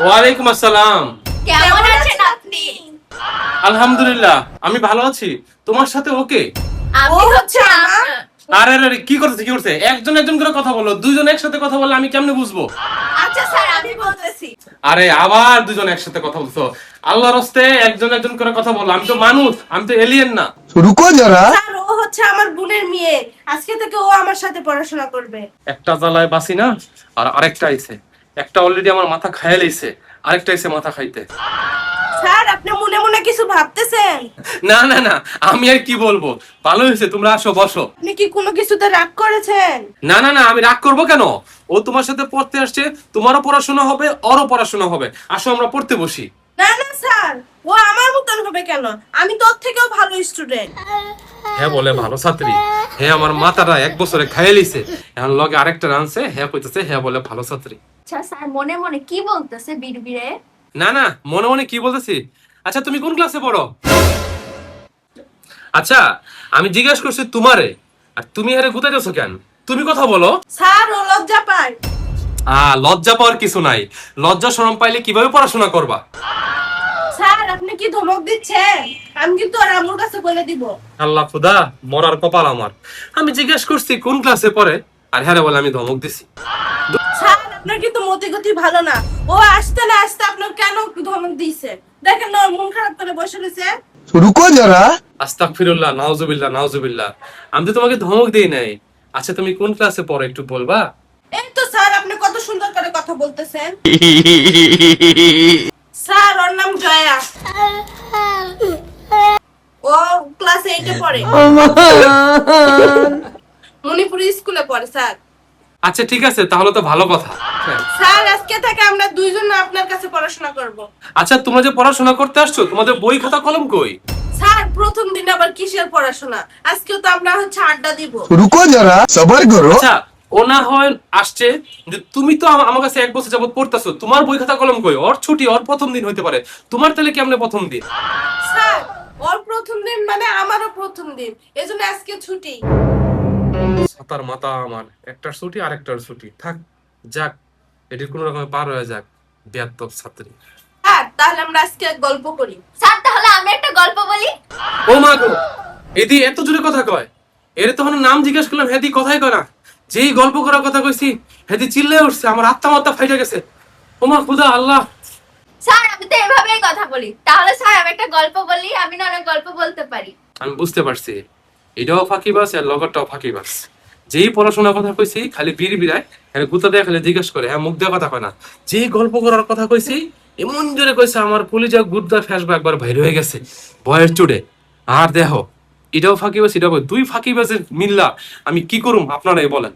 ওয়ালাইকুম আসসালাম। কেমন আছেন আপনি? আলহামদুলিল্লাহ, আমি ভালো আছি। তোমার সাথে ওকে? আমি হচ্ছে আমার। আরে আরে আরে, কি করছে? একজন একজন করে কথা বলো। দুইজন একসাথে কথা বললে আমি কেমনে বুঝবো? আচ্ছা স্যার, আমি বলতেছি। আরে আবার দুজন একসাথে কথা বলছো। আল্লাহর হস্তে একজন একজন করে কথা বলো। আমি তো মানুষ, আমি তো এলিয়েন না। रुको जरा। স্যার, ও হচ্ছে আমার বোনের মেয়ে। আজকে থেকে ও আমার সাথে পড়াশোনা করবে। একটা জ্বালায় বাসি না, আর আরেকটা আইছে। একটা অলরেডি আমার মাথা খাইয়া লইছে, আরেকটা আইছে মাথা খাইতে। স্যার, আপনি মনে মনে কিছু ভাবতেছেন? না না না, আমি আর কি বলবো। ভালো হয়েছে, তোমরা আসো, বসো। আপনি কি কোনো কিছুতে রাগ করেছেন? না না না, আমি রাগ করবো কেন? ও তোমার সাথে পড়তে আসছে, তোমারও পড়াশোনা হবে, ওরও পড়াশোনা হবে। আসো আমরা পড়তে বসি। না না স্যার, ও আমার মতন হবে কেন? আমি তোর থেকেও ভালো স্টুডেন্ট। হ্যাঁ বলে ভালো ছাত্রী। হ্যাঁ আমার মাথাটা এক বছরে খাইয়ে লিছে, এখন লগে আরেকটা রানছে। হ্যাঁ কইতেছে হ্যাঁ বলে ভালো ছাত্রী। আচ্ছা স্যার, মনে মনে কি বলতেছে বিড়বিড়ে? না না, মনে মনে কি বলতেছি। আচ্ছা তুমি কোন ক্লাসে পড়ো? আচ্ছা আমি জিজ্ঞেস করছি তোমারে, আর তুমি আরে কোথায় যাচ্ছ কেন? তুমি কথা বলো। স্যার, ও লজ্জা পায়। লজ্জা পাওয়ার কিছু নাই। লজ্জা শরম পাইলে কিভাবে পড়াশোনা করবা? স্যার, আপনি কি ধমক দিচ্ছেন? আমি কিন্তু ওর আম্মুর কাছে বলে দিব। আল্লাহ খুদা, মরার কপাল আমার। আমি জিজ্ঞেস করছি কোন ক্লাসে পড়ে, আর হ্যাঁ বলে আমি ধমক দিছি। স্যার, আপনার কিন্তু মতিগতি ভালো না। ও আসতে না আসতে আপনার কেন ধমক দিয়েছে? দেখেন না, ওর মন খারাপ করে বসে রয়েছে। रुको जरा। আস্তাগফিরুল্লাহ, নাউজুবিল্লাহ নাউজুবিল্লাহ। আমি তো তোমাকে ধমক দেই নাই। আচ্ছা তুমি কোন ক্লাসে পড়ো একটু বলবা? এই তো স্যার, আপনি কত সুন্দর করে কথা বলতেছেন। স্যার, ওর নাম জয়া। ও ক্লাস 8 এ পড়ে। মণিপুরি স্কুলে পড়ে স্যার। আচ্ছা ঠিক আছে, তাহলে তো ভালো কথা। স্যার, আজকে থেকে আমরা দুইজন আপনার কাছে পড়াশোনা করব। আচ্ছা তোমরা যে পড়াশোনা করতে আসছো, তোমাদের বই খাতা কলম কই? স্যার, প্রথম দিন আবার কিসের পড়াশোনা? আজকেও তো আমরা হচ্ছে আড্ডা দিব। रुको जरा सबर करो। আচ্ছা ও না হয় আসছে, যে তুমি তো আমার কাছে এক বছর যাবত পড়তেছো, তোমার বই খাতা কলম কই? ওর ছুটি, ওর প্রথম দিন হইতে পারে, তোমার তাহলে কেমনে প্রথম দিন? স্যার, ওর প্রথম দিন মানে আমারও প্রথম দিন, এজন্য আজকে ছুটি। সাতার মাথা আমার, একটার ছুটি আর একটার ছুটি থাক। যাক, এটির কোন রকমে পার হয়ে যাক। বেয়াদব ছাত্রী। স্যার, তাহলে আমরা আজকে এক গল্প করি। স্যার, তাহলে আমি একটা গল্প বলি। ও মা গো, এদি এত জোরে কথা কয়। এর তখন নাম জিজ্ঞেস করলাম, হেদি কথাই কয় না। যেই গল্প করার কথা কইছি, হেদি চিল্লে উঠছে, আমার আত্মা মাত্তা ফাইটা গেছে। ও মা খুদা আল্লাহ। স্যার, আমি তো এভাবেই কথা বলি। তাহলে স্যার, আমি একটা গল্প বলি। আমি না অনেক গল্প বলতে পারি। আমি বুঝতে পারছি, এটাও ফাঁকিবাজ আর লগরটাও ফাঁকিবাজ। যেই পড়াশোনার কথা কইছি খালি বিড়ি বিড়ায়, হ্যাঁ গুতা দেয়া খালি জিজ্ঞেস করে, হ্যাঁ মুখ দেওয়া কথা কয় না। যেই গল্প করার কথা কইছি এমন জোরে কইছে, আমার কলিজা গুদ্দা ফ্যাসবা একবার বাইরে হয়ে গেছে ভয়ের চুড়ে। আর দেখো, এটাও ফাঁকিবাজ এটাও দুই ফাঁকিবাজের মিল্লা। আমি কি করুম আপনারাই বলেন।